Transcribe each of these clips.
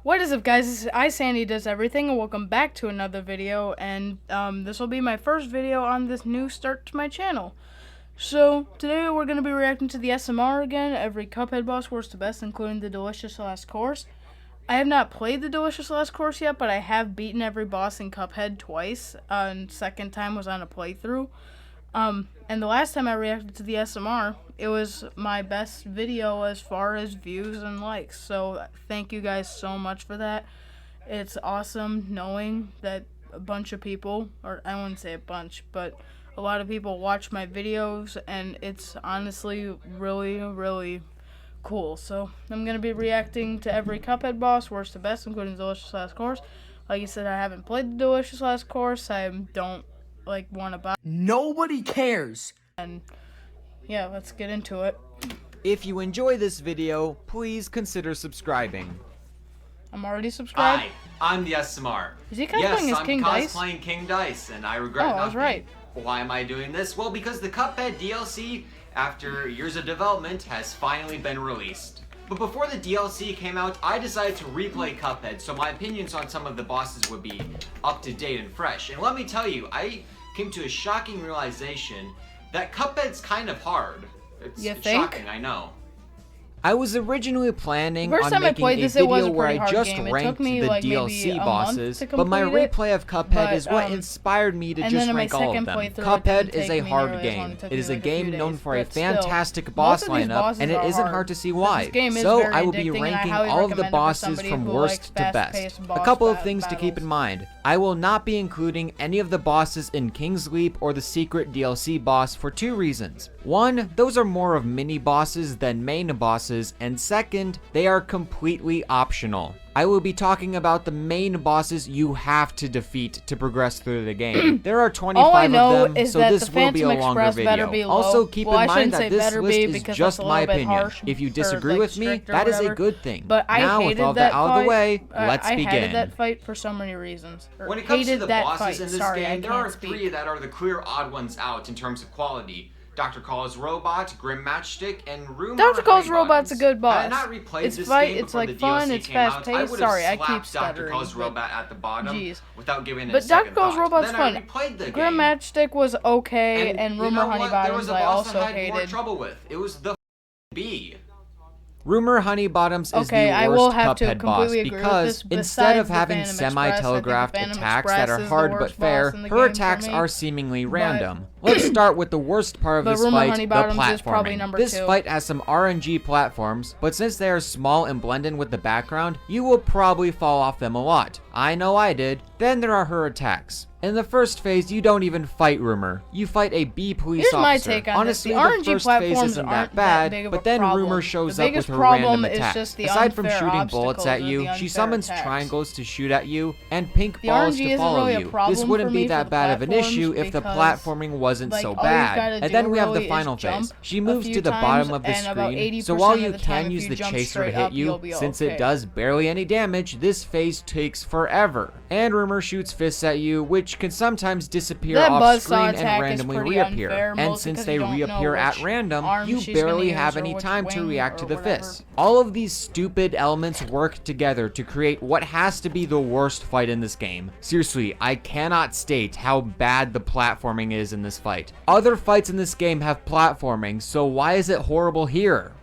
What is up, guys? This is Sandy Does Everything, and welcome back to another video. And this will be my first video on this new start to my channel. So today we're going to be reacting to the SMR again. Every Cuphead boss works the best, including the Delicious Last Course. I have not played the Delicious Last Course yet, but I have beaten every boss in Cuphead twice. And second time was on a playthrough. And the last time I reacted to the SMR, it was my best video as far as views and likes. So thank you guys so much for that. It's awesome knowing that a bunch of people, or I wouldn't say a bunch, but a lot of people watch my videos, and it's honestly really cool. So I'm going to be reacting to every Cuphead boss, worst to best, including the Delicious Last Course. Like I said, I haven't played the Delicious Last Course. I don't want to buy. Nobody cares. And yeah, let's get into it. If you enjoy this video, please consider subscribing. I'm already subscribed. Hi, I'm the SMR. Is he cosplaying as King Dice? Yes, I'm cosplaying King Dice, and I regret Oh, not I was right. Why am I doing this? Well, because the Cuphead DLC, after years of development, has finally been released. But before the DLC came out, I decided to replay Cuphead, so my opinions on some of the bosses would be up to date and fresh. And let me tell you, I came to a shocking realization that Cuphead's kind of hard. It's shocking, I know. I was originally planning First on time I making played a this, it was video a where pretty I hard just game. It ranked took me the like maybe DLC a month bosses, to but my complete it. replay of Cuphead is what inspired me to just rank all of them. Cuphead is a hard game. It is a game known for a fantastic boss lineup, and it isn't hard to see why. So I will be ranking all of the bosses from worst to best. A couple of things to keep in mind. I will not be including any of the bosses in King's Leap or the secret DLC boss for two reasons. One, those are more of mini bosses than main bosses, and second, they are completely optional. I will be talking about the main bosses you have to defeat to progress through the game. There are 25 of them, so this will be a longer video. Also, keep in mind that this list is just my opinion. If you disagree with me, that is a good thing. Now, with all that out of the way, let's begin. I hated that fight for so many reasons. When it comes to the bosses in this game, there are three that are the clear odd ones out in terms of quality. Dr. Call's Robot, Grim Matchstick, and Rumor Dr. Call's Robot's a good boss. I had not replayed it's this fight, game it's like the fun, DLC it's came out. fast paced. Sorry, I keep stuttering. Dr. Call's Robot at the bottom without giving it a But second Dr. Call's Robot's then fun. I replayed the Grim game. Matchstick was okay, and Rumor Honey Bottoms I also hated. There was a boss I had more trouble with. It was the bee. Rumor Honeybottoms is okay, the worst Cuphead boss because instead of having semi-telegraphed attacks that are hard but fair, her attacks are seemingly random. Let's start with the worst part of this fight, the platforming. This fight has some RNG platforms, but since they are small and blend in with the background, you will probably fall off them a lot. I know I did. Then there are her attacks. In the first phase, you don't even fight Rumor. You fight a bee police officer. My take on Honestly, this. the first phase isn't that bad, but then Rumor shows up with her random attack. Aside from shooting bullets at you, she summons triangles to shoot at you, and pink balls to follow you. This wouldn't be that bad of an issue if the platforming wasn't so bad. And then we have the final phase. She moves to the bottom of the screen, so while you can use the chaser to hit you, since it does barely any damage, this phase takes forever. And Rumor shoots fists at you, which can sometimes disappear off screen and randomly reappear. And since they reappear at random, you barely have any time to react to the fists. All of these stupid elements work together to create what has to be the worst fight in this game. Seriously, I cannot state how bad the platforming is in this fight. Other fights in this game have platforming, so why is it horrible here?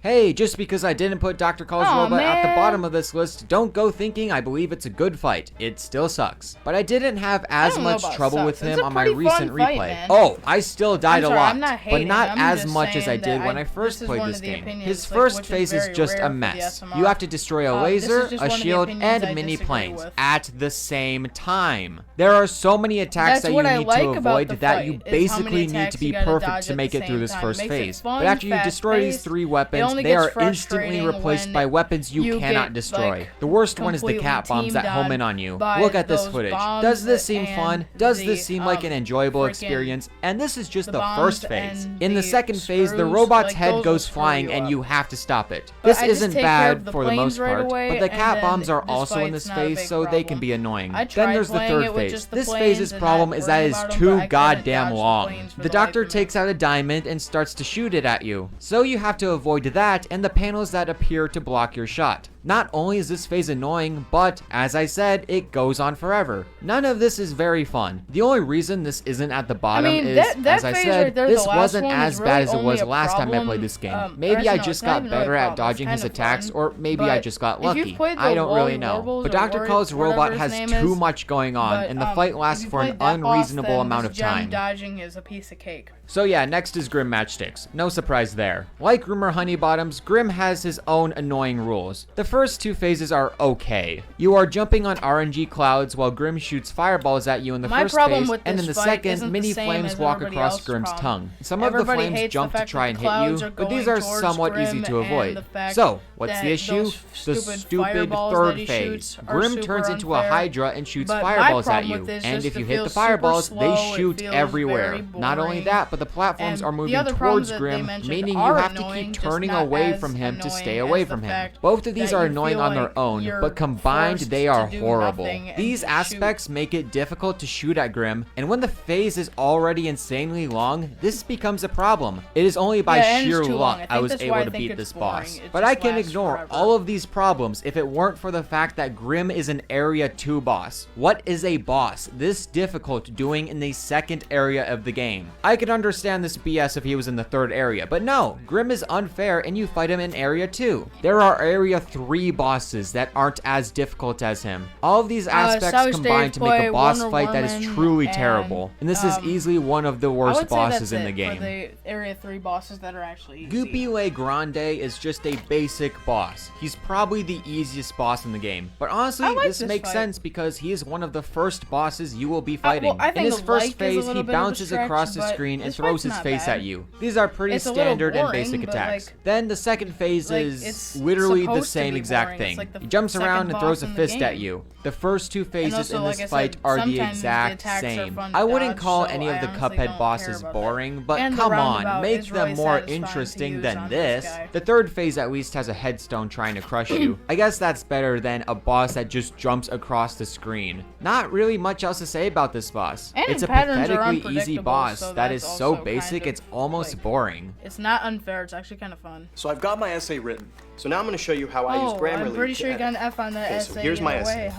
Hey, just because I didn't put Dr. Call's Robot at the bottom of this list, don't go thinking I believe it's a good fight. It still sucks. But I didn't have as much trouble with him on my recent replay. Oh, I still died a lot, but not as much as I did when I first played this game. His first phase is just a mess. You have to destroy a laser, a shield, and mini planes at the same time. There are so many attacks that you need to avoid that you basically need to be perfect to make it through this first phase. But after you destroy these three weapons, they are instantly replaced by weapons you cannot destroy. The worst one is the cat bombs that home in on you. Look at this footage. Does this seem fun? Does this seem like an enjoyable experience? And this is just the first phase. In the second phase, the robot's head goes flying and you have to stop it. This isn't bad for the most part, but the cat bombs are also in this phase, so they can be annoying. Then there's the third phase. This phase's problem is that it is too goddamn long. The doctor takes out a diamond and starts to shoot it at you, so you have to avoid that and the panels that appear to block your shot. Not only is this phase annoying, but as I said, it goes on forever. None of this is very fun. The only reason this isn't at the bottom is, as I said, this wasn't as bad as it was last time I played this game. Maybe I just got better at dodging his attacks, or maybe I just got lucky. I don't really know. But Dr. Call's robot has too much going on, and the fight lasts for an unreasonable amount of time. Dodging is a piece of cake. So yeah, next is Grim Matchsticks. No surprise there. Like Rumor Honeybottoms, Grim has his own annoying rules. The first two phases are okay. You are jumping on RNG clouds while Grim shoots fireballs at you in the first phase, and in the second, mini flames walk across Grim's tongue. Some of the flames jump to try and hit you, but these are somewhat easy to avoid. So, what's the issue? The stupid third phase. Grim turns into a Hydra and shoots fireballs at you, and if you hit the fireballs, they shoot everywhere. Not only that, but the platforms are moving towards Grim, meaning you have to keep turning away from him to stay away from him. Both of these are annoying on their own, but combined they are horrible. These aspects make it difficult to shoot at Grim, and when the phase is already insanely long, this becomes a problem. It is only by sheer luck I was able to beat this boss. But I can ignore all of these problems if it weren't for the fact that Grim is an Area 2 boss. What is a boss this difficult doing in the second area of the game? I could understand this BS if he was in the third area, but no, Grim is unfair and you fight him in Area 2. There are Area 3 bosses that aren't as difficult as him. All of these aspects combine to make a boss fight that is truly terrible, and this is easily one of the worst bosses in the game. For the Area 3 bosses that are actually easy. Goopy Le Grande is just a basic boss. He's probably the easiest boss in the game, but honestly, this makes sense because he is one of the first bosses you will be fighting. In his first phase, he bounces across the screen and throws his face at you. These are pretty standard and basic attacks. Then the second phase is literally the same exact thing. He jumps around and throws a fist at you. The first two phases in this fight are the exact same. I wouldn't call any of the Cuphead bosses boring, but come on, make them more interesting than this. The third phase at least has a headstone trying to crush you. I guess that's better than a boss that just jumps across the screen. Not really much else to say about this boss. It's a pathetically easy boss that is so basic it's almost boring. It's not unfair, it's actually kind of fun. So I've got my essay written. So now I'm going to show you how I use Grammarly. I'm pretty sure you got an F on that essay. So here's my essay.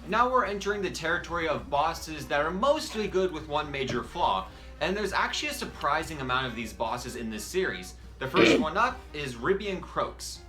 Now we're entering the territory of bosses that are mostly good with one major flaw, and there's actually a surprising amount of these bosses in this series. The first one up is Ribbian Croaks.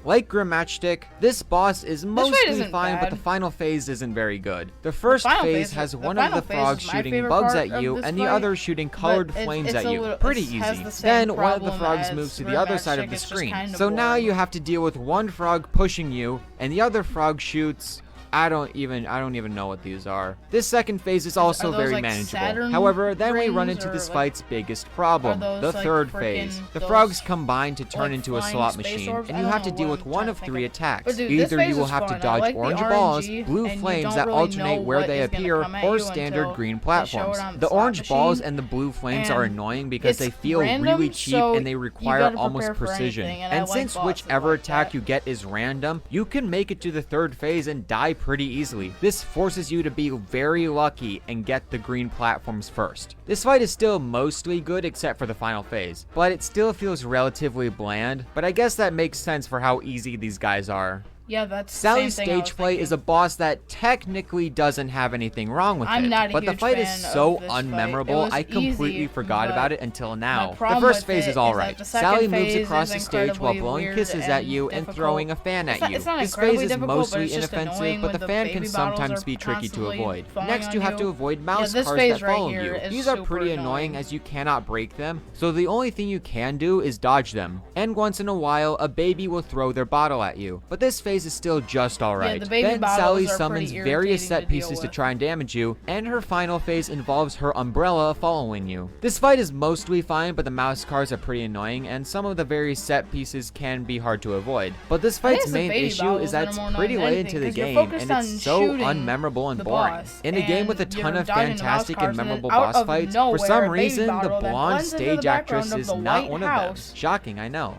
Like Grim Matchstick, this boss is mostly fine, but the final phase isn't very good. The first phase has one of the frogs shooting bugs at you, and the other shooting colored flames at you. Pretty easy. Then one of the frogs moves to the other side of the screen. So now you have to deal with one frog pushing you, and the other frog shoots... I don't even know what these are. This second phase is also very manageable. However, then we run into this fight's biggest problem, the third phase. The frogs combine to turn into a slot machine, and you have to deal with one of three attacks. Either you will have to dodge orange balls, blue flames that alternate where they appear, or standard green platforms. The orange balls and the blue flames are annoying because they feel really cheap and they require almost precision. And since whichever attack you get is random, you can make it to the third phase and die pretty easily. This forces you to be very lucky and get the green platforms first. This fight is still mostly good except for the final phase, but it still feels relatively bland, but I guess that makes sense for how easy these guys are. Yeah, that's Sally's stage play is a boss that technically doesn't have anything wrong with it, but the fight is so unmemorable I completely forgot about it until now. The first phase is alright. Sally moves across the stage while blowing kisses at you and throwing a fan at you. This phase is mostly inoffensive, but the fan can sometimes be tricky to avoid. Next, you have to avoid mouse cars that follow you. These are pretty annoying as you cannot break them, so the only thing you can do is dodge them. And once in a while, a baby will throw their bottle at you. But this phase is still just alright. Then Sally summons various set pieces to try and damage you, and her final phase involves her umbrella following you. This fight is mostly fine, but the mouse cars are pretty annoying, and some of the various set pieces can be hard to avoid. But this fight's main issue is that it's pretty late into the game, and it's so unmemorable and boring. In a game with a ton of fantastic and memorable boss fights, for some reason, the blonde stage actress is not one of them. Shocking, I know.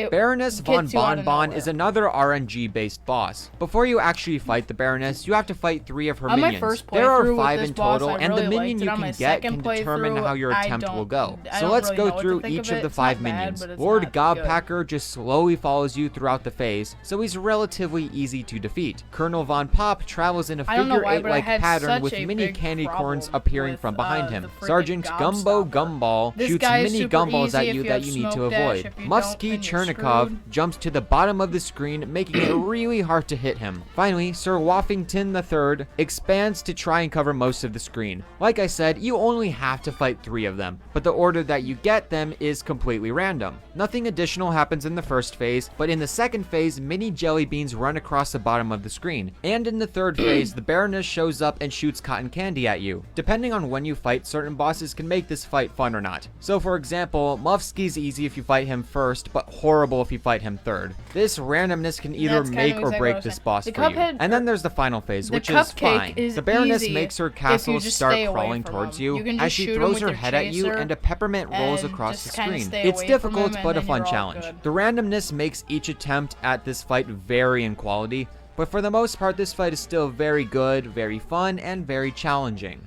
Baroness von Bonbon is another RNG RNG-based boss. Before you actually fight the Baroness, you have to fight 3 of her On my minions. first There are playthrough 5 with in this boss, total, I and the really minion liked it. you On my can get second can determine playthrough, how your I attempt will go. I So don't let's really go know what to through think each of of it. the It's 5 not bad, minions. but it's Lord not good. Gobpacker just slowly follows you throughout the phase, so he's relatively easy to defeat. Colonel Von Pop travels in a I don't know figure why, 8 but I like had pattern such with a mini big candy corns problem appearing with, from behind him. the freaking Sergeant Gumbo Gobstopper. Gumball This shoots guy is mini super gumballs easy at if you you that have you need to smoke dash. avoid. If you don't, Muskie then you're Chernikov screwed. jumps to the bottom of the screen, making it really hard to hit him. Finally, Sir Woffington III expands to try and cover most of the screen. Like I said, you only have to fight 3 of them, but the order that you get them is completely random. Nothing additional happens in the first phase, but in the second phase, mini jelly beans run across the bottom of the screen. And in the third phase, the Baroness shows up and shoots cotton candy at you. Depending on when you fight, certain bosses can make this fight fun or not. So for example, Mufsky's easy if you fight him first, but horrible if you fight him third. This randomness can either That's make kind of or exactly break what I this was boss saying. for The you. Cuphead- And then there's the final phase, The which is cupcake fine. is The Baroness easy makes her if you castle just start stay away crawling from towards him. you You can as just she shoot him throws with her your head at you chaser and a peppermint rolls and across just the kinda screen. stay It's away from difficult him, but and a then fun you're all challenge. good. The randomness makes each attempt at this fight vary in quality, but for the most part this fight is still very good, very fun, and very challenging.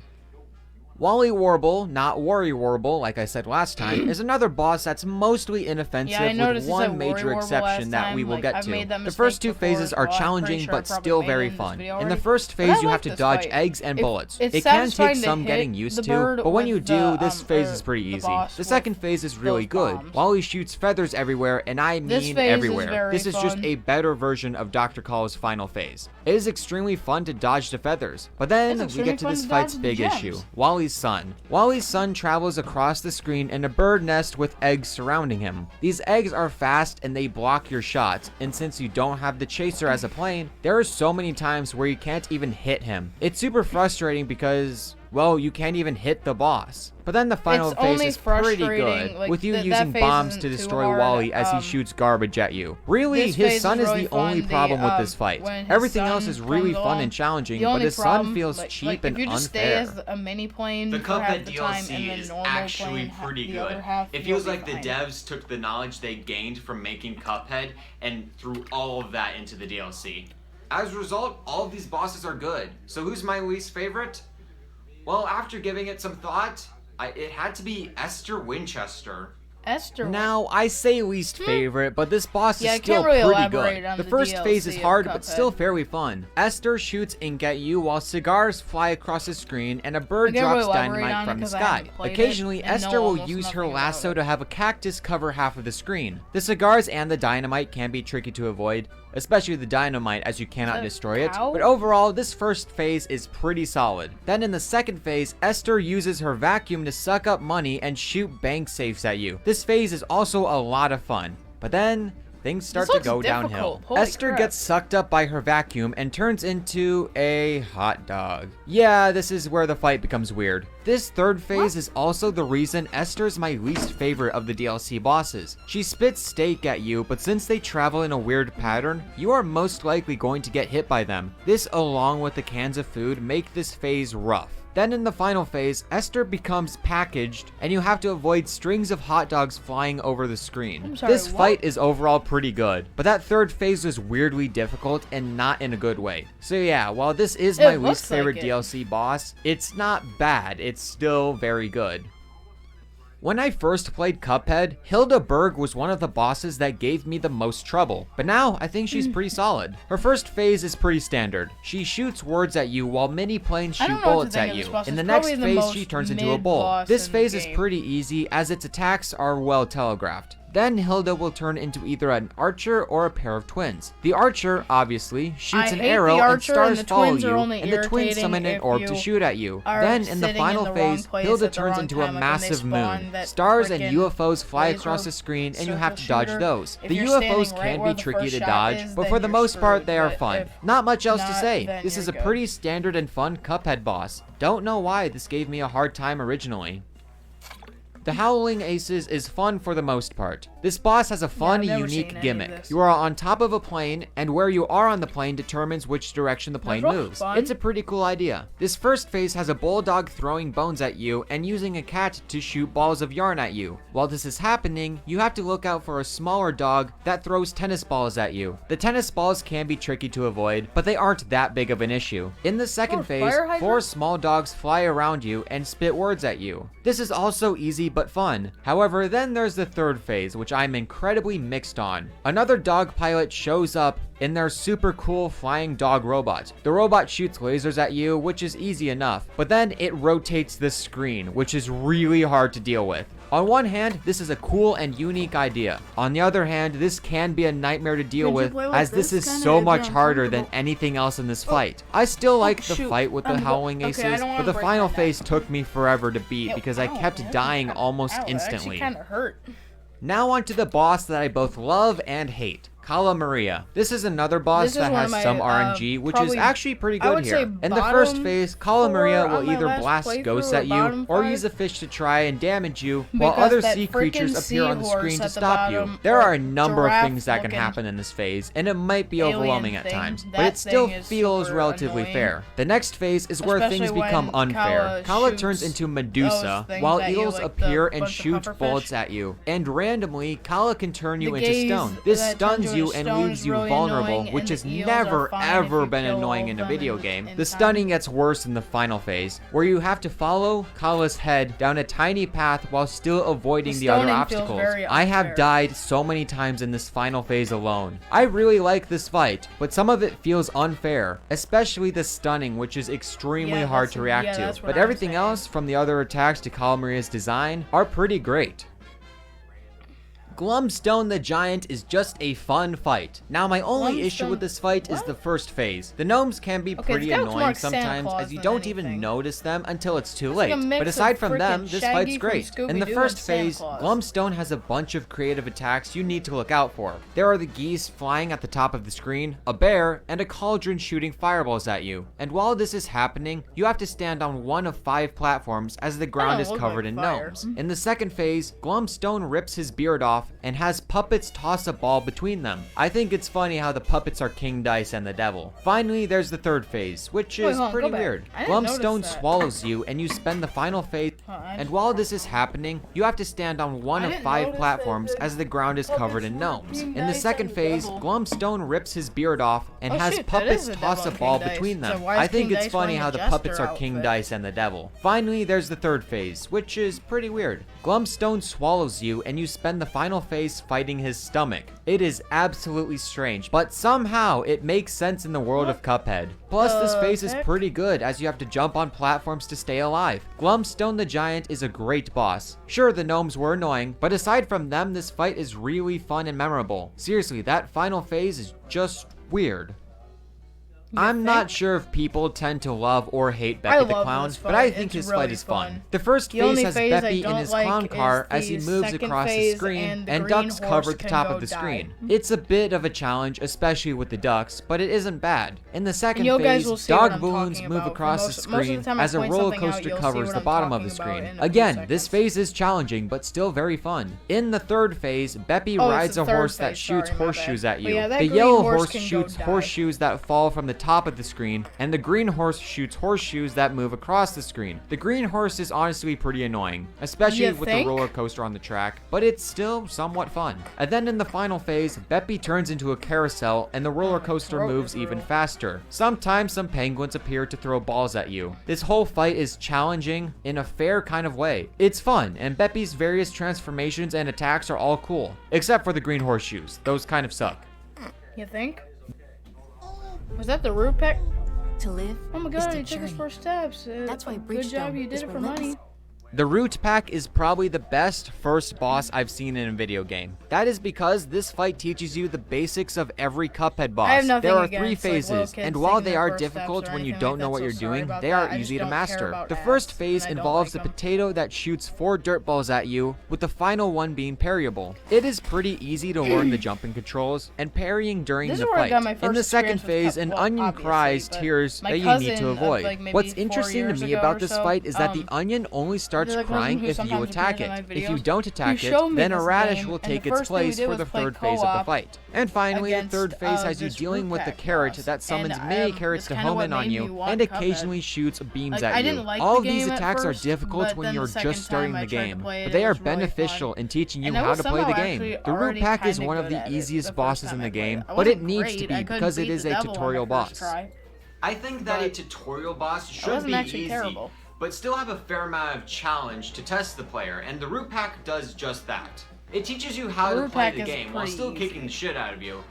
Wally Warble, not Worry Warble, like I said last time, is another boss that's mostly inoffensive Yeah, I with noticed you said one Worry major Warble exception last that we time. will Like, get I've to. made that The first 2 mistake before phases as are well. I'm pretty challenging sure I but probably still made it very in this fun. video In the already. first But I phase you like have to this dodge fight. eggs and bullets. It's It can take satisfying to some hit getting used the to, bird but when you with do, the, this phase or is pretty the easy. boss The with second phase is really those good. bombs. Wally shoots feathers everywhere, and I This mean phase is everywhere. very This is just fun. a better version of Dr. Call's final phase. It is extremely fun to dodge the feathers, but then It's we get extremely to fun this to fight's dodge the big gems. issue. Wally's son. Wally's son travels across the screen in a bird nest with eggs surrounding him. These eggs are fast and they block your shots, and since you don't have the chaser as a plane, there are so many times where you can't even hit him. It's super frustrating because, well, you can't even hit the boss. But then the final It's phase only is pretty frustrating, good, like, with you that using phase bombs isn't to too destroy hard. Wally as he shoots garbage at you. Really, This his phase son is is really the only fun. problem with this fight. When his Everything else son is really comes fun along, and challenging, the but only his son problem, feels like, cheap if and you just unfair. stay as a mini plane The for half Cuphead the time, and DLC then is normal actually plane, pretty the other good. half, It you'll feels be like the fine. devs took the knowledge they gained from making Cuphead and threw all of that into the DLC. As a result, all of these bosses are good. So who's my least favorite? Well, after giving it some thought, it had to be Esther Winchester. Esther. Now, I say least favorite, but this boss Yeah, I is still can't really pretty elaborate good. on The the first phase is DLC of hard, but Cuphead. still fairly fun. Esther shoots and get you while cigars fly across the screen and a bird I can't drops really elaborate dynamite on it from the 'cause I sky. haven't played it Occasionally, and know Esther will almost use her nothing about lasso it. to have a cactus cover half of the screen. The cigars and the dynamite can be tricky to avoid, especially the dynamite as you cannot Is that a destroy it, cow? but overall, this first phase is pretty solid. Then in the second phase, Esther uses her vacuum to suck up money and shoot bank safes at you. This phase is also a lot of fun, but then things start to looks go difficult. downhill. Holy Esther crap. gets sucked up by her vacuum and turns into a hot dog. Yeah, this is where the fight becomes weird. This third phase is also the reason Esther's my least favorite of the DLC bosses. She spits steak at you, but since they travel in a weird pattern, you are most likely going to get hit by them. This, along with the cans of food, make this phase rough. Then in the final phase, Esther becomes packaged, and you have to avoid strings of hot dogs flying over the screen. I'm sorry, This what? fight is overall pretty good, but that third phase was weirdly difficult and not in a good way. So yeah, while this is my It least looks favorite like it. DLC boss, it's not bad, it's still very good. When I first played Cuphead, Hilda Berg was one of the bosses that gave me the most trouble, but now I think she's pretty solid. Her first phase is pretty standard. She shoots words at you while mini planes I shoot don't know what to bullets think at of you. this boss. In It's the next probably the phase, most she turns into a mid bull. boss This in phase the is game. pretty easy as its attacks are well telegraphed. Then Hilda will turn into either an archer or a pair of twins. The archer, obviously, shoots I an hate arrow the and archer, stars and the follow twins are you, only and the twins irritating summon an if orb you to shoot at you. are Then in the sitting final in the wrong phase, place Hilda at the turns wrong into time, a like when they massive spawn moon. that Stars and frickin' UFOs fly laser across the screen, and you have to circle dodge shooter. those. If The you're UFOs standing right can where be the tricky first to shot dodge, is, but then for the you're most part, screwed, they are but fun. if Not much else to not, say. then This you're is a good. pretty standard and fun Cuphead boss. Don't know why this gave me a hard time originally. The Howling Aces is fun for the most part. This boss has a fun, unique gimmick. You are on top of a plane, and where you are on the plane determines which direction the plane moves. It's a pretty cool idea. This first phase has a bulldog throwing bones at you and using a cat to shoot balls of yarn at you. While this is happening, you have to look out for a smaller dog that throws tennis balls at you. The tennis balls can be tricky to avoid, but they aren't that big of an issue. In the second phase, 4 small dogs fly around you and spit words at you. This is also easy but fun. However, then there's the third phase, which I'm incredibly mixed on. Another dog pilot shows up in their super cool flying dog robot. The robot shoots lasers at you, which is easy enough, but then it rotates the screen, which is really hard to deal with. On one hand, this is a cool and unique idea. On the other hand, this can be a nightmare to deal with, as this is so much harder than anything else in this fight. I still like the fight with the Howling Aces, but the final phase took me forever to beat because I kept dying almost instantly. Now onto the boss that I both love and hate. Cala Maria. This is another boss that has some RNG, which is actually pretty good here. In the first phase, Cala Maria will either blast ghosts at you or use a fish to try and damage you, while other sea creatures appear on the screen to stop you. There are a number of things that can happen in this phase, and it might be overwhelming at times, but it still feels relatively fair. The next phase is where things become unfair. Cala turns into Medusa, while eels appear and shoot bullets at you, and randomly, Cala can turn you into stone. This stuns you and leaves you vulnerable, which has never ever been annoying in a video game. The stunning gets worse in the final phase, where you have to follow Cala's head down a tiny path while still avoiding the other obstacles. I have died so many times in this final phase alone. I really like this fight, but some of it feels unfair, especially the stunning, which is extremely hard to react to. But everything else, from the other attacks to Cala Maria's design, are pretty great. Glumstone the Giant is just a fun fight. Now, my only issue with this fight is the first phase. The gnomes can be pretty annoying sometimes, as you don't even notice them until it's too late. But aside from them, this fight's great. In the first phase, Glumstone has a bunch of creative attacks you need to look out for. There are the geese flying at the top of the screen, a bear, and a cauldron shooting fireballs at you. And while this is happening, you have to stand on one of 5 platforms as the ground is covered in gnomes. In the second phase, Glumstone rips his beard off and has puppets toss a ball between them. I think it's funny how the puppets are King Dice and the devil. Finally, there's the third phase, which is pretty weird. Glumstone swallows you and you spend the final phase, and while this is happening, you have to stand on one of 5 platforms as the ground is covered in gnomes. In the second phase, Glumstone rips his beard off and has puppets toss a ball between them. I think it's funny how the puppets are King Dice and the devil. Finally, there's the third phase, which is pretty weird. Glumstone swallows you and you spend the final phase fighting his stomach. It is absolutely strange, but somehow it makes sense in the world of Cuphead. Plus, this phase is pretty good as you have to jump on platforms to stay alive. Glumstone the Giant is a great boss. Sure, the gnomes were annoying, but aside from them, this fight is really fun and memorable. Seriously, that final phase is just weird. I'm not sure if people tend to love or hate Beppy the Clown, but I think his fight is fun. The first phase has Beppy in his clown car as he moves across the screen, and ducks cover the top of the screen. It's a bit of a challenge, especially with the ducks, but it isn't bad. In the second phase, dog balloons move across the screen as a roller coaster covers the bottom of the screen. Again, this phase is challenging, but still very fun. In the third phase, Beppy rides a horse that shoots horseshoes at you. The yellow horse shoots horseshoes that fall from the top of the screen, and the green horse shoots horseshoes that move across the screen. The green horse is honestly pretty annoying, especially with the roller coaster on the track, but it's still somewhat fun. And then in the final phase, Beppy turns into a carousel and the roller coaster moves even faster. Sometimes some penguins appear to throw balls at you. This whole fight is challenging in a fair kind of way. It's fun, and Beppy's various transformations and attacks are all cool, except for the green horseshoes. Those kind of suck. You think? Was that the root peck? To live. Oh my god, he took his first steps. That's why good job, you did it for money. The Root Pack is probably the best first boss I've seen in a video game. That is because this fight teaches you the basics of every Cuphead boss. There are 3 phases, and while they are difficult when you don't know what you're doing, they are easy to master. The first phase involves a potato that shoots 4 dirt balls at you, with the final one being parryable. It is pretty easy to learn the jumping controls and parrying during the fight. In the second phase, an onion cries tears that you need to avoid. What's interesting to me about this fight is that the onion only starts starts crying if you attack it. If you don't attack it, then a radish will take its place for the third phase of the fight. And finally, the third phase has you dealing with the carrot that summons mini carrots to home in on you and occasionally shoots beams at you. All of these attacks are difficult when you're just starting the game, but they are beneficial in teaching you how to play the game. The root pack is one of the easiest bosses in the game, but it needs to be because it is a tutorial boss. I think that a tutorial boss should be easy, but still have a fair amount of challenge to test the player, and the root pack does just that. It teaches you how to play the game while still kicking the shit out of you,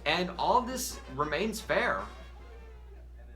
and all of this remains fair.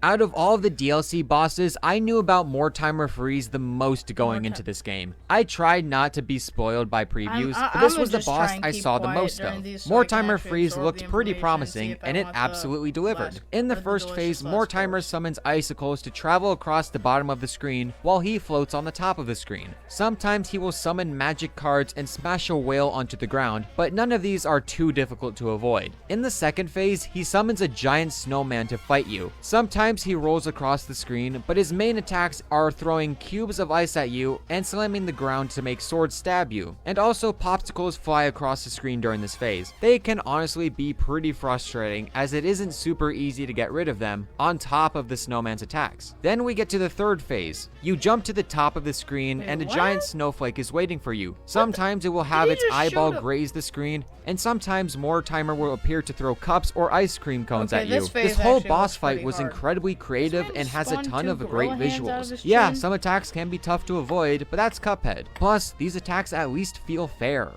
Out of all of the DLC bosses, I knew about More Timer Freeze the most going into this game. I tried not to be spoiled by previews, but this was the boss I saw the most of. More Timer Freeze looked pretty promising, and it absolutely delivered. In the first phase, More Timer summons icicles to travel across the bottom of the screen while he floats on the top of the screen. Sometimes he will summon magic cards and smash a whale onto the ground, but none of these are too difficult to avoid. In the second phase, he summons a giant snowman to fight you. Sometimes he rolls across the screen, but his main attacks are throwing cubes of ice at you and slamming the ground to make swords stab you. And also popsicles fly across the screen during this phase. They can honestly be pretty frustrating as it isn't super easy to get rid of them on top of the snowman's attacks. Then we get to the third phase. You jump to the top of the screen and a giant snowflake is waiting for you. Sometimes it will have its eyeball graze the screen, and sometimes More Timer will appear to throw cups or ice cream cones at you. This whole boss fight was incredibly creative and has a ton of great visuals. Yeah, some attacks can be tough to avoid, but that's Cuphead. Plus, these attacks at least feel fair.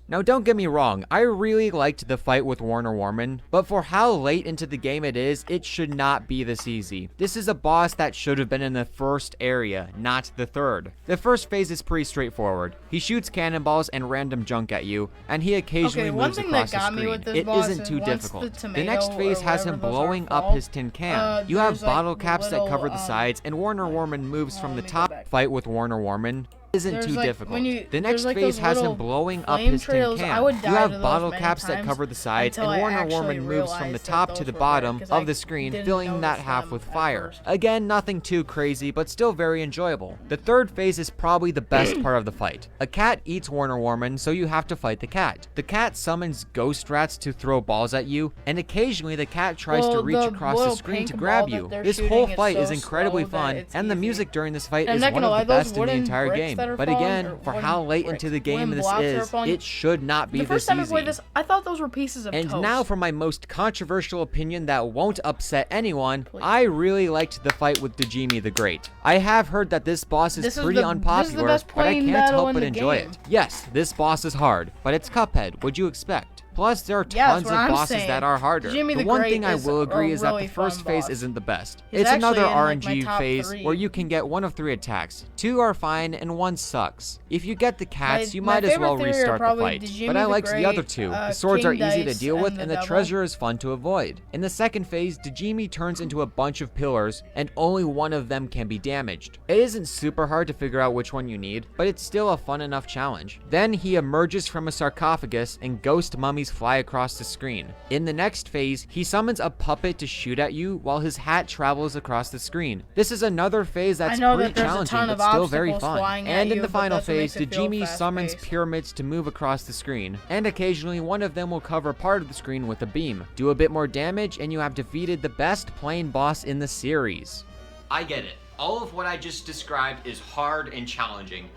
Now don't get me wrong, I really liked the fight with Warner Warman, but for how late into the game it is, it should not be this easy. This is a boss that should have been in the first area, not the third. The first phase is pretty straightforward. He shoots cannonballs and random junk at you, and he occasionally moves across the screen. It isn't too difficult. The next phase has him blowing up his tin can. You have bottle caps that cover the sides, and Warner Warman moves from the top. Fight with Warner Warman isn't too difficult. The next phase has him blowing up his tin can. You have bottle caps that cover the sides, and Warner Warman moves from the top to the bottom of the screen, filling that half with fire. Again, nothing too crazy, but still very enjoyable. The third phase is probably the best part of the fight. A cat eats Warner Warman, so you have to fight the cat. The cat summons ghost rats to throw balls at you, and occasionally the cat tries to reach across the screen to grab you. This whole fight is incredibly fun, and the music during this fight is one of the best in the entire game. But again, for how late into the game this is, it should not be this easy. The first time I played this, I thought those were pieces of toast. And now for my most controversial opinion that won't upset anyone, I really liked the fight with Dejimi the Great. I have heard that this boss is pretty unpopular, but I can't help but enjoy it. Yes, this boss is hard, but it's Cuphead. What'd you expect? Plus, there are tons of bosses that are harder. The one thing I will agree is that the first phase isn't the best. It's another RNG phase where you can get 1 of 3 attacks. 2 are fine and 1 sucks. If you get the cats, you might as well restart the fight. But I liked the other 2. The swords are easy to deal with and the treasure is fun to avoid. In the second phase, Dejimi turns into a bunch of pillars and only 1 of them can be damaged. It isn't super hard to figure out which one you need, but it's still a fun enough challenge. Then he emerges from a sarcophagus and ghost mummies fly across the screen. In the next phase, he summons a puppet to shoot at you while his hat travels across the screen. This is another phase that's pretty challenging but still very fun. And in the final phase, Dejimi summons pyramids to move across the screen, and occasionally one of them will cover part of the screen with a beam. Do a bit more damage and you have defeated the best plain boss in the series. I get it. All of what I just described is hard and challenging,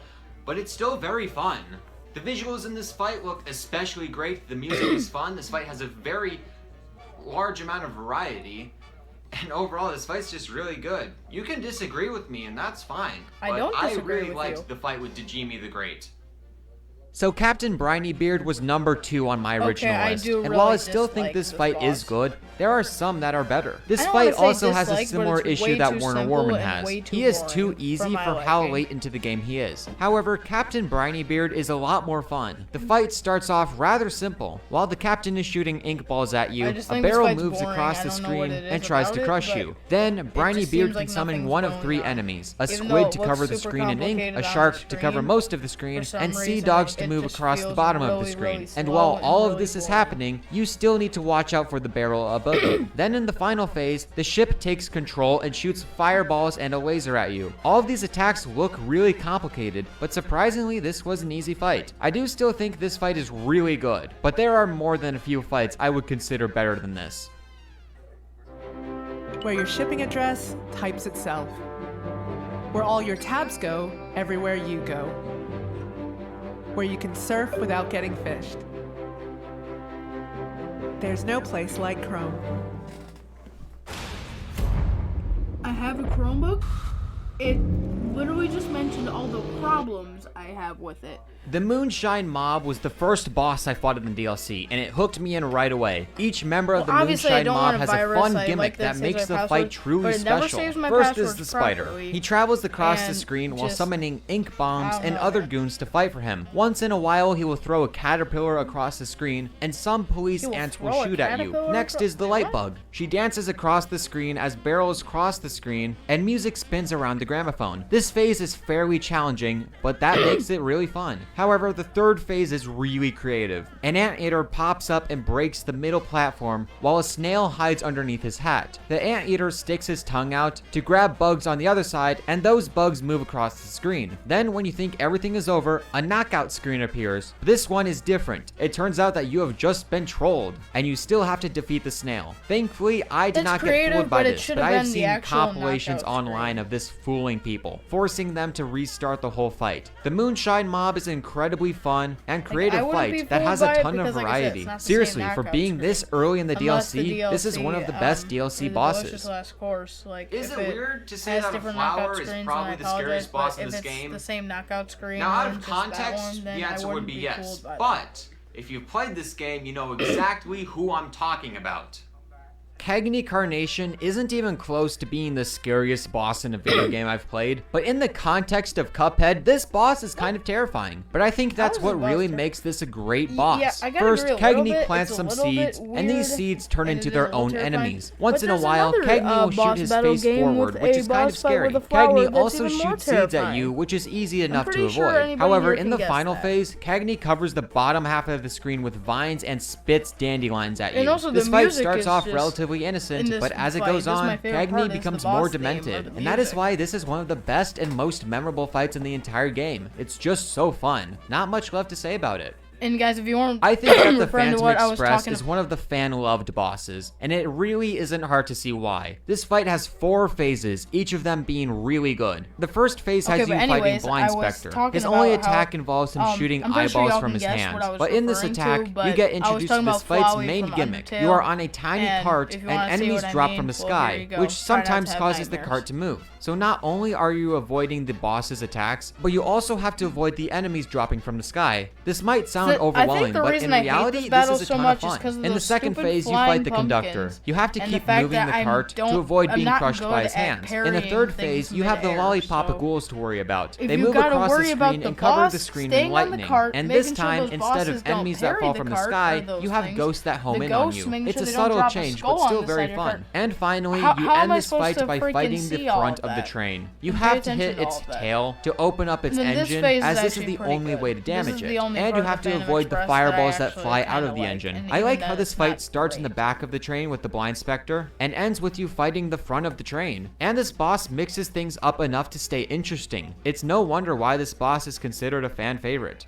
but it's still very fun. The visuals in this fight look especially great, the music is fun, this fight has a very large amount of variety, and overall this fight's just really good. You can disagree with me and that's fine, but I really liked the fight with Dejimi the Great. So Captain Brinybeard was number 2 on my original list, and while I still think this fight is good, there are some that are better. This fight also has a similar issue that Warner Warman has. He is too easy for how late into the game he is. However, Captain Brinybeard is a lot more fun. The fight starts off rather simple. While the captain is shooting ink balls at you, a barrel moves across the screen and tries to crush you. Then, Brinybeard can summon 1 of 3 enemies. A squid to cover the screen in ink, a shark to cover most of the screen, and sea dogs to move across the bottom of the screen. And while all of this is happening, you still need to watch out for the barrel of boogie. Then in the final phase, the ship takes control and shoots fireballs and a laser at you. All of these attacks look really complicated, but surprisingly this was an easy fight. I do still think this fight is really good, but there are more than a few fights I would consider better than this. Where your shipping address types itself. Where all your tabs go, everywhere you go. Where you can surf without getting fished. There's no place like Chrome. I have a Chromebook. It literally just mentioned all the problems I have with it. The Moonshine Mob was the first boss I fought in the DLC, and it hooked me in right away. Each member of the Moonshine Mob has a fun gimmick that makes the fight truly special. First is the Spider. He travels across the screen while summoning ink bombs and other goons to fight for him. Once in a while, he will throw a caterpillar across the screen, and some police ants will shoot at you. Next is the Lightbug. She dances across the screen as barrels cross the screen, and music spins around the gramophone. This phase is fairly challenging, but that makes it really fun. However, the third phase is really creative. An anteater pops up and breaks the middle platform while a snail hides underneath his hat. The anteater sticks his tongue out to grab bugs on the other side, and those bugs move across the screen. Then, when you think everything is over, a knockout screen appears. This one is different. It turns out that you have just been trolled, and you still have to defeat the snail. Thankfully, I did not get fooled by this, but I have seen compilations online of this fooling people, forcing them to restart the whole fight. The Moonshine Mob is an incredibly fun and creative fight that has a ton of variety. Seriously, for being this early in the DLC, this is one of the best DLC bosses. Is it weird to say that a flower is probably the scariest boss in this game? The same knockout screen. Now, out of context, the answer would be yes. But if you've played this game, you know exactly who I'm talking about. Cagney Carnation isn't even close to being the scariest boss in a video game I've played, but in the context of Cuphead, this boss is kind of terrifying. But I think that's what really makes this a great boss. First, Cagney plants some seeds, and these seeds turn into their own enemies. Once in a while, Cagney will shoot his face forward, which is kind of scary. Cagney also shoots seeds at you, which is easy enough to avoid. However, in the final phase, Cagney covers the bottom half of the screen with vines and spits dandelions at you. This fight starts off relatively innocent, but as it goes on, Cagney becomes more demented, and that is why this is one of the best and most memorable fights in the entire game. It's just so fun. Not much left to say about it. And guys, if you want, I think that the Phantom Express is one of the fan-loved bosses, and it really isn't hard to see why. This fight has 4 phases, each of them being really good. The first phase has you fighting Blind Spectre. His only attack involves him shooting eyeballs from his hands, but in this attack, you get introduced to this fight's main gimmick. You are on a tiny cart, and enemies drop from the sky, which sometimes causes the cart to move. So not only are you avoiding the boss's attacks, but you also have to avoid the enemies dropping from the sky. This might sound overwhelming, but in reality, this is a ton of fun. In the second phase, you fight the conductor. You have to keep moving the cart to avoid being crushed by his hands. In the third phase, you have the lollipop ghouls to worry about. They move across the screen and cover the screen in lightning. And this time, instead of enemies that fall from the sky, you have ghosts that home in on you. It's a subtle change, but still very fun. And finally, you end this fight by fighting the front of the train. You have to hit its tail to open up its engine, as this is the only way to damage it. And you have to avoid the fireballs that fly out of the engine. I like how this fight starts in the back of the train with the Blind Spectre and ends with you fighting the front of the train. And this boss mixes things up enough to stay interesting. It's no wonder why this boss is considered a fan favorite.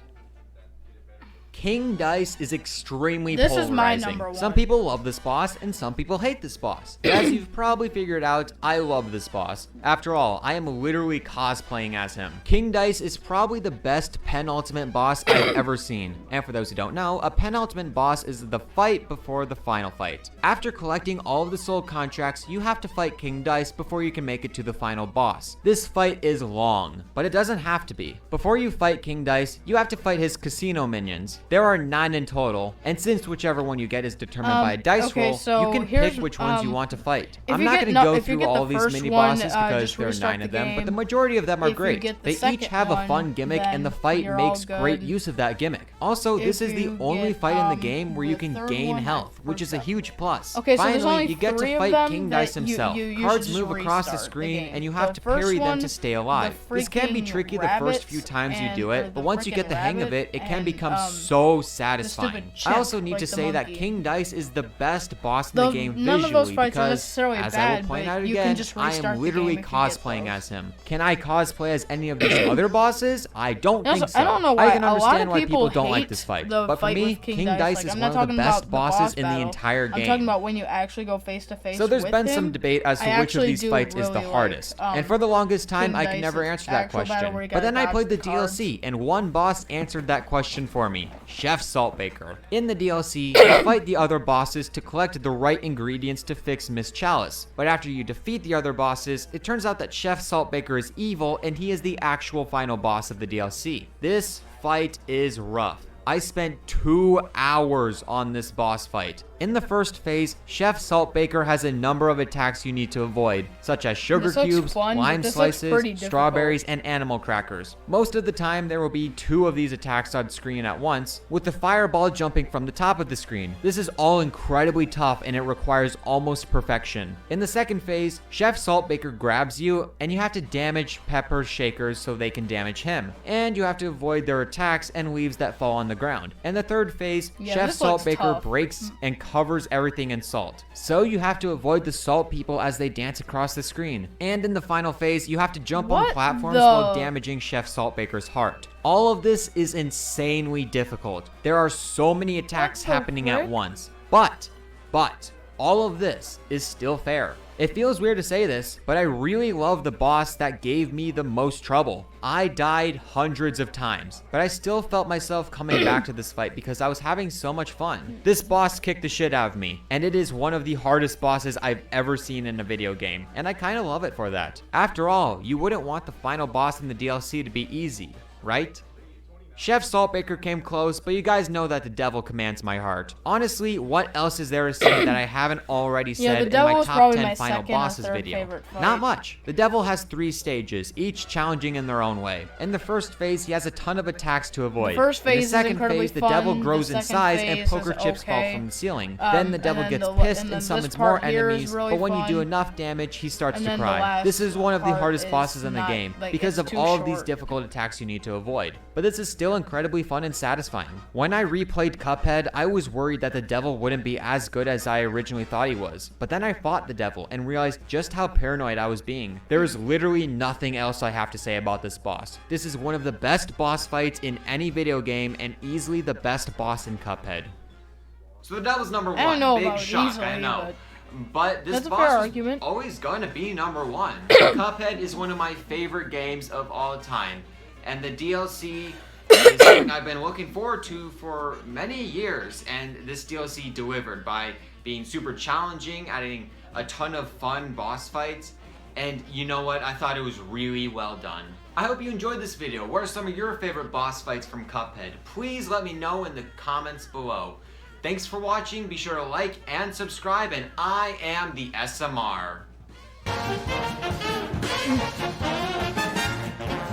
King Dice is extremely polarizing. This is my number 1. Some people love this boss, and some people hate this boss. As you've probably figured out, I love this boss. After all, I am literally cosplaying as him. King Dice is probably the best penultimate boss I've ever seen. And for those who don't know, a penultimate boss is the fight before the final fight. After collecting all of the soul contracts, you have to fight King Dice before you can make it to the final boss. This fight is long, but it doesn't have to be. Before you fight King Dice, you have to fight his casino minions. There are 9 in total, and since whichever one you get is determined by a dice roll, you can pick which ones you want to fight. I'm not going to go through all these mini bosses because there are 9 of them, but the majority of them are great. They each have a fun gimmick, and the fight makes great use of that gimmick. Also, this is the only fight in the game where you can gain health, which is a huge plus. Finally, you get to fight King Dice himself. Cards move across the screen, and you have to parry them to stay alive. This can be tricky the first few times you do it, but once you get the hang of it, it can become so so satisfying. I also need to say that King Dice is the best boss in the game visually because, as I will point out again, I am literally cosplaying as him. Can I cosplay as any of these other bosses? I don't think so. I don't know why. I can understand why people don't like this fight, but for me, King Dice is one of the best bosses in the entire game. I'm talking about when you actually go face to face. So there's been some debate as to which of these fights is the hardest, and for the longest time, I could never answer that question. But then I played the DLC, and one boss answered that question for me: Chef Saltbaker. In the DLC, you fight the other bosses to collect the right ingredients to fix Miss Chalice. But after you defeat the other bosses, it turns out that Chef Saltbaker is evil, and he is the actual final boss of the DLC. This fight is rough. I spent 2 hours on this boss fight. In the first phase, Chef Saltbaker has a number of attacks you need to avoid, such as sugar cubes, lime slices, strawberries, and animal crackers. Most of the time, there will be 2 of these attacks on screen at once, with the fireball jumping from the top of the screen. This is all incredibly tough, and it requires almost perfection. In the second phase, Chef Saltbaker grabs you, and you have to damage Pepper's shakers so they can damage him. And you have to avoid their attacks and leaves that fall on the ground. In the third phase, Chef Saltbaker breaks and covers everything in salt. So you have to avoid the salt people as they dance across the screen. And in the final phase, you have to jump on platforms while damaging Chef Saltbaker's heart. All of this is insanely difficult. There are so many attacks happening at once. But, all of this is still fair. It feels weird to say this, but I really love the boss that gave me the most trouble. I died hundreds of times, but I still felt myself coming back to this fight because I was having so much fun. This boss kicked the shit out of me, and it is one of the hardest bosses I've ever seen in a video game, and I kind of love it for that. After all, you wouldn't want the final boss in the DLC to be easy, right? Chef Saltbaker came close, but you guys know that the devil commands my heart. Honestly, what else is there to say that I haven't already said in my top 10 final bosses video? Not much. The devil has 3 stages, each challenging in their own way. In the first phase, he has a ton of attacks to avoid. In the second phase, the devil grows in size and poker chips fall from the ceiling. Then the devil gets pissed and summons more enemies, but when you do enough damage, he starts to cry. This is one of the hardest bosses in the game because of all of these difficult attacks you need to avoid. But this is still incredibly fun and satisfying. When I replayed Cuphead, I was worried that the devil wouldn't be as good as I originally thought he was, but then I fought the devil and realized just how paranoid I was being. There is literally nothing else I have to say about this boss. This is one of the best boss fights in any video game and easily the best boss in Cuphead. So the devil's number 1. Big shock, I know. But this boss is always going to be number 1. Cuphead is one of my favorite games of all time, and the DLC is something I've been looking forward to for many years, and this DLC delivered by being super challenging, adding a ton of fun boss fights, and you know what? I thought it was really well done. I hope you enjoyed this video. What are some of your favorite boss fights from Cuphead? Please let me know in the comments below. Thanks for watching. Be sure to like and subscribe, and I am the SMR.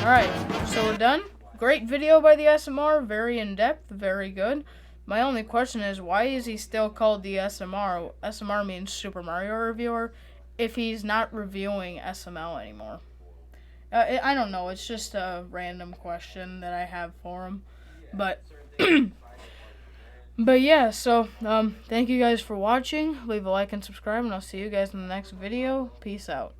Alright, so we're done. Great video by the SMR, very in-depth, very good. My only question is, why is he still called the SMR? SMR means Super Mario Reviewer, if he's not reviewing SML anymore. I don't know, it's just a random question that I have for him. But, but yeah, so, thank you guys for watching. Leave a like and subscribe, and I'll see you guys in the next video. Peace out.